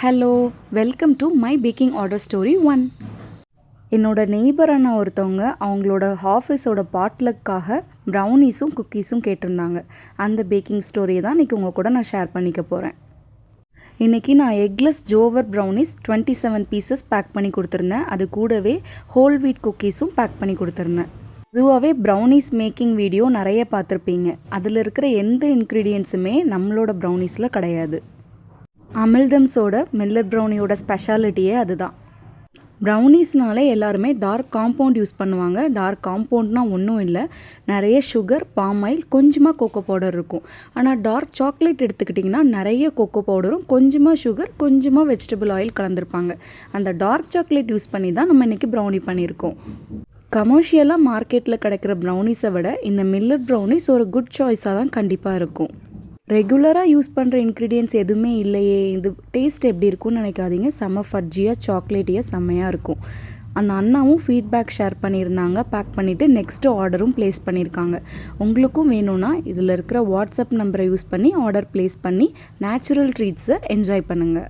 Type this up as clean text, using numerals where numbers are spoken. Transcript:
Hello, welcome to my baking order story 1. என்னோட நெய்பரான ஒருத்தவங்க அவங்களோட ஆஃபீஸோட பாட்லக்காக ப்ரௌனீஸும் குக்கீஸும் கேட்டிருந்தாங்க. அந்த பேக்கிங் ஸ்டோரியை தான் இன்றைக்கி உங்கள் கூட நான் ஷேர் பண்ணிக்க போகிறேன். இன்றைக்கி நான் eggless jowar brownies 27 pieces bake பண்ணி கொடுத்துருந்தேன். அது கூடவே ஹோல் வீட் குக்கீஸும் பேக் பண்ணி கொடுத்துருந்தேன். பொதுவாகவே ப்ரௌனீஸ் மேக்கிங் வீடியோ நிறைய பார்த்துருப்பீங்க. அதில் இருக்கிற எந்த இன்க்ரீடியன்ஸுமே நம்மளோட ப்ரௌனீஸில் கிடையாது. அமில்தம்ஸோட மில்லட் ப்ரௌனியோட ஸ்பெஷாலிட்டியே அதுதான். ப்ரௌனீஸ்னாலே எல்லாருமே டார்க் காம்பவுண்ட் யூஸ் பண்ணுவாங்க. டார்க் காம்பவுண்ட்னால் ஒன்றும் இல்லை, நிறைய சுகர், பாம் ஆயில், கொஞ்சமாக கோகோ பவுடர் இருக்கும். ஆனால் டார்க் சாக்லேட் எடுத்துக்கிட்டிங்கன்னா நிறைய கோகோ பவுடரும் கொஞ்சமாக சுகர், கொஞ்சமாக வெஜிடபிள் ஆயில் கலந்துருப்பாங்க. அந்த டார்க் சாக்லேட் யூஸ் பண்ணி தான் நம்ம இன்றைக்கி ப்ரௌனி பண்ணியிருக்கோம். கமர்ஷியலாக மார்க்கெட்டில் கிடைக்கிற ப்ரௌனீஸை விட இந்த மில்லட் ப்ரௌனீஸ் ஒரு குட் சாய்ஸாக தான் கண்டிப்பாக இருக்கும். ரெகுலராக யூஸ் பண்ணுற இன்க்ரீடியன்ஸ் எதுவுமே இல்லையே, இது டேஸ்ட் எப்படி இருக்கும்னு நினைக்காதீங்க. செம்ம ஃபட்ஜியாக சாக்லேட்டியாக செம்மையாக இருக்கும். அந்த அண்ணாவும் ஃபீட்பேக் ஷேர் பண்ணியிருந்தாங்க. பேக் பண்ணிவிட்டு நெக்ஸ்ட்டு ஆர்டரும் ப்ளேஸ் பண்ணியிருக்காங்க. உங்களுக்கும் வேணும்னா இதில் இருக்கிற வாட்ஸ்அப் நம்பரை யூஸ் பண்ணி ஆர்டர் ப்ளேஸ் பண்ணி நேச்சுரல் ட்ரீட்ஸை என்ஜாய் பண்ணுங்கள்.